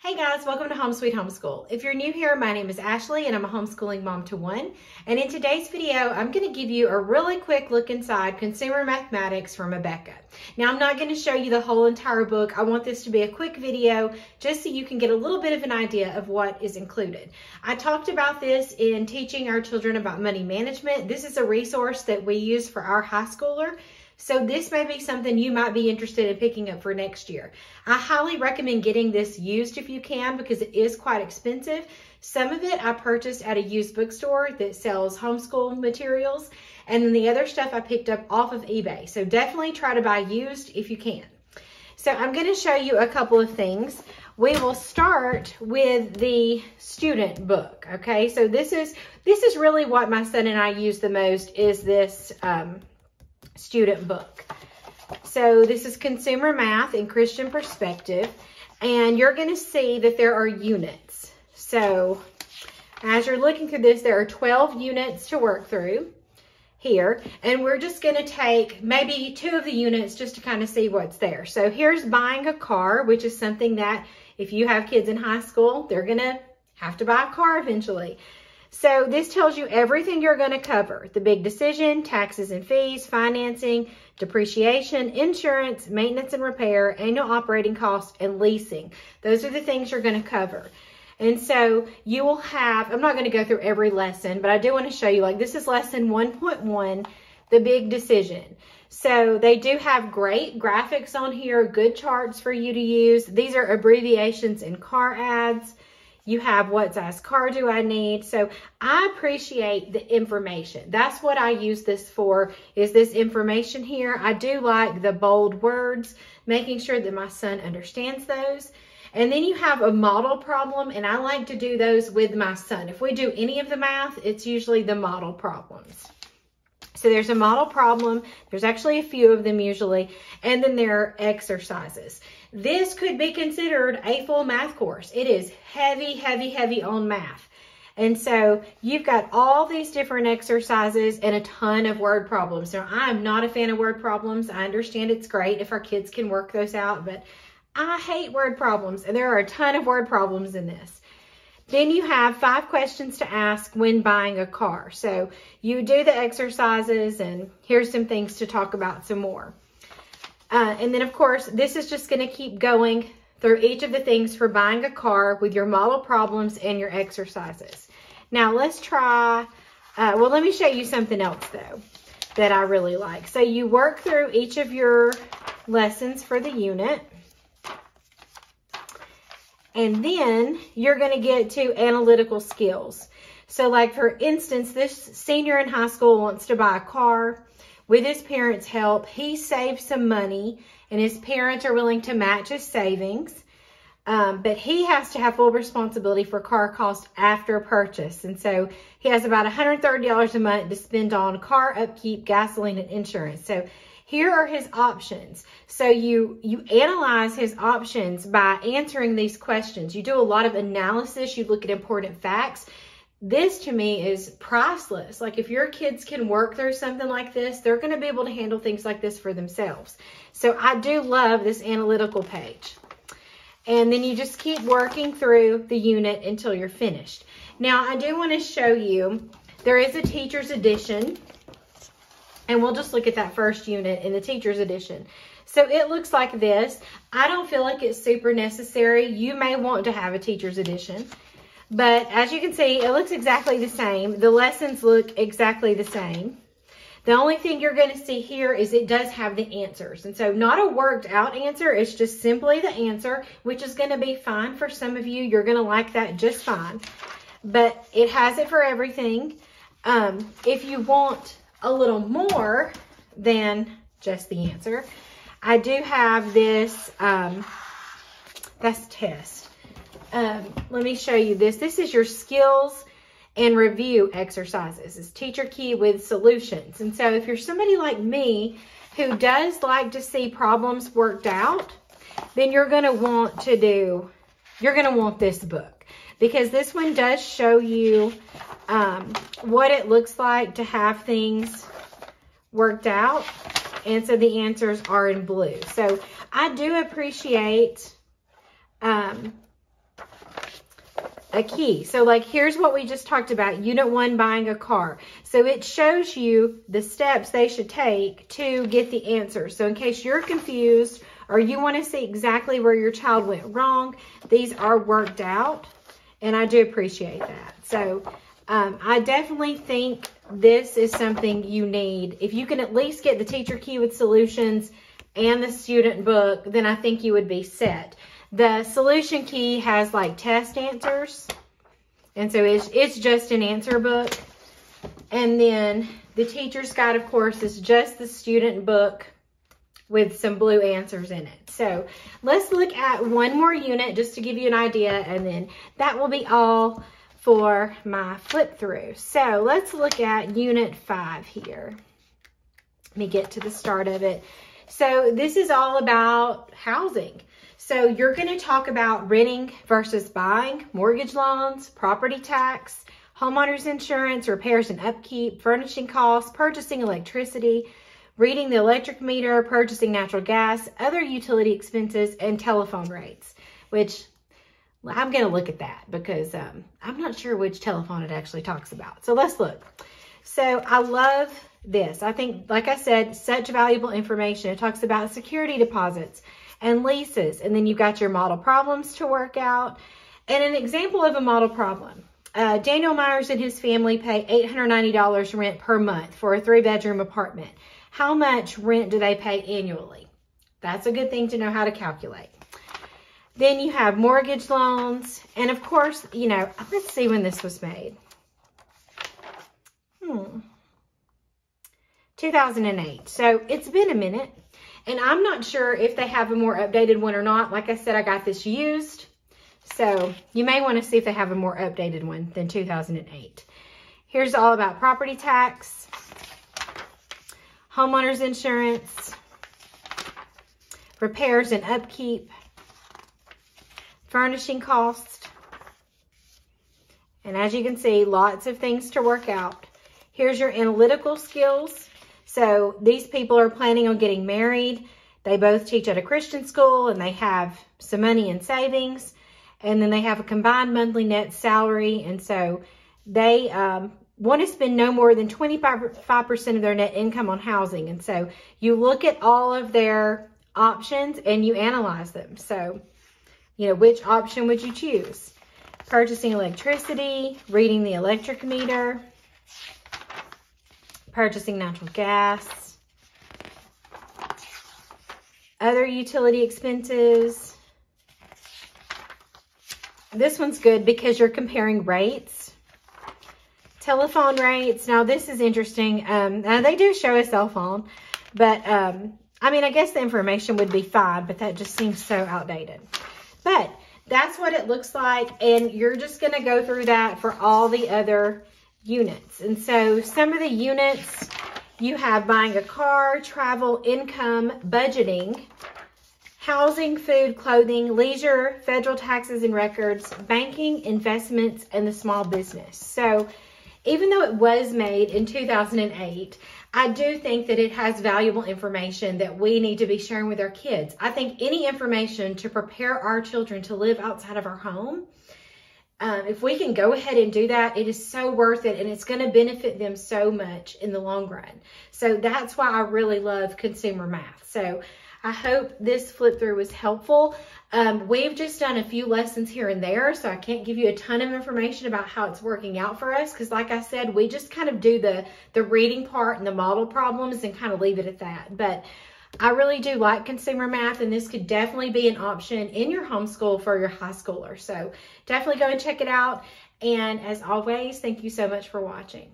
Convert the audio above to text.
Hey guys, welcome to Home Sweet Homeschool. If you're new here, my name is Ashley and I'm a homeschooling mom to one. And in today's video, I'm going to give you a really quick look inside Consumer Mathematics from Abeka. Now, I'm not going to show you the whole entire book. I want this to be a quick video just so you can get a little bit of an idea of what is included. I talked about this in teaching our children about money management. This is a resource that we use for our high schooler. So this may be something you might be interested in picking up for next year. I highly recommend getting this used if you can because it is quite expensive. Some of it I purchased at a used bookstore that sells homeschool materials, and then the other stuff I picked up off of eBay. So definitely try to buy used if you can. So I'm going to show you a couple of things. We will start with the student book. Okay, so this is really what my son and I use the most is this student book. So this is Consumer Math in Christian Perspective, and you're going to see that there are units. So as you're looking through this, there are 12 units to work through here, and we're just going to take maybe 2 of the units just to kind of see what's there. So here's buying a car, which is something that if you have kids in high school, they're going to have to buy a car eventually. So this tells you everything you're going to cover. The big decision, taxes and fees, financing, depreciation, insurance, maintenance and repair, annual operating costs, and leasing. Those are the things you're going to cover. And so you will have, I'm not going to go through every lesson, but I do want to show you, like this is lesson 1.1, the big decision. So they do have great graphics on here, good charts for you to use. These are abbreviations and car ads. You have what size car do I need? So I appreciate the information. That's what I use this for, is this information here. I do like the bold words, making sure that my son understands those. And then you have a model problem, and I like to do those with my son. If we do any of the math, it's usually the model problems. So there's a model problem. There's actually a few of them usually. And then there are exercises. This could be considered a full math course. It is heavy, heavy, heavy on math. And so you've got all these different exercises and a ton of word problems. Now, I'm not a fan of word problems. I understand it's great if our kids can work those out, but I hate word problems. And there are a ton of word problems in this. Then you have 5 questions to ask when buying a car. So you do the exercises, and here's some things to talk about some more. And then, of course, this is just going to keep going through each of the things for buying a car with your model problems and your exercises. Now, let's try, well, let me show you something else, though, that I really like. So you work through each of your lessons for the unit. And then you're going to get to analytical skills. So like, for instance, this senior in high school wants to buy a car. With his parents' help, he saved some money, and his parents are willing to match his savings. But he has to have full responsibility for car costs after purchase. And so he has about $130 a month to spend on car upkeep, gasoline, and insurance. So here are his options. So you analyze his options by answering these questions. You do a lot of analysis. You look at important facts. This to me is priceless. Like, if your kids can work through something like this, they're going to be able to handle things like this for themselves. So I do love this analytical page. And then you just keep working through the unit until you're finished. Now, I do want to show you, there is a teacher's edition. And we'll just look at that first unit in the teacher's edition. So it looks like this. I don't feel like it's super necessary. You may want to have a teacher's edition. But as you can see, it looks exactly the same. The lessons look exactly the same. The only thing you're going to see here is it does have the answers. And so not a worked out answer. It's just simply the answer, which is going to be fine for some of you. You're going to like that just fine. But it has it for everything. If you want a little more than just the answer, I do have this, that's test. Let me show you this. This is your skills and review exercises. It's Teacher Key with solutions. And so if you're somebody like me who does like to see problems worked out, then you're going to want this book, because this one does show you what it looks like to have things worked out. And so the answers are in blue. So I do appreciate a key. So like here's what we just talked about, Unit 1, buying a car. So it shows you the steps they should take to get the answer. So in case you're confused or you want to see exactly where your child went wrong, these are worked out, and I do appreciate that. So I definitely think this is something you need. If you can at least get the teacher key with solutions and the student book, then I think you would be set. The solution key has like test answers, and so it's just an answer book. And then the teacher's guide, of course, is just the student book with some blue answers in it. So let's look at one more unit just to give you an idea, and then that will be all for my flip through. So let's look at Unit 5 here. Let me get to the start of it. So this is all about housing. So you're going to talk about renting versus buying, mortgage loans, property tax, homeowners insurance, repairs and upkeep, furnishing costs, purchasing electricity, reading the electric meter, purchasing natural gas, other utility expenses, and telephone rates, which I'm going to look at that because I'm not sure which telephone it actually talks about. So let's look. So I love this. I think, like I said, such valuable information. It talks about security deposits and leases, and then you've got your model problems to work out. And an example of a model problem, Daniel Myers and his family pay $890 rent per month for a 3-bedroom apartment. How much rent do they pay annually? That's a good thing to know how to calculate. Then you have mortgage loans, and of course, you know, let's see when this was made. 2008, so it's been a minute. And I'm not sure if they have a more updated one or not. Like I said, I got this used. So you may want to see if they have a more updated one than 2008. Here's all about property tax, homeowners insurance, repairs and upkeep, furnishing costs. And as you can see, lots of things to work out. Here's your analytical skills. So these people are planning on getting married. They both teach at a Christian school, and they have some money in savings. And then they have a combined monthly net salary. And so they want to spend no more than 25% of their net income on housing. And so you look at all of their options and you analyze them. So, you know, which option would you choose? Purchasing electricity, reading the electric meter, purchasing natural gas, other utility expenses. This one's good because you're comparing rates. Telephone rates. Now this is interesting. Now they do show a cell phone, but I mean, I guess the information would be fine, but that just seems so outdated. But that's what it looks like, and you're just going to go through that for all the other units. And so some of the units, you have buying a car, travel, income, budgeting, housing, food, clothing, leisure, federal taxes and records, banking, investments, and the small business. So even though it was made in 2008, I do think that it has valuable information that we need to be sharing with our kids. I think any information to prepare our children to live outside of our home, if we can go ahead and do that, it is so worth it, and it's going to benefit them so much in the long run. So that's why I really love consumer math. So I hope this flip through was helpful. We've just done a few lessons here and there, so I can't give you a ton of information about how it's working out for us, because like I said, we just kind of do the reading part and the model problems and kind of leave it at that. But I really do like consumer math, and this could definitely be an option in your homeschool for your high schooler. So definitely go and check it out. And as always, thank you so much for watching.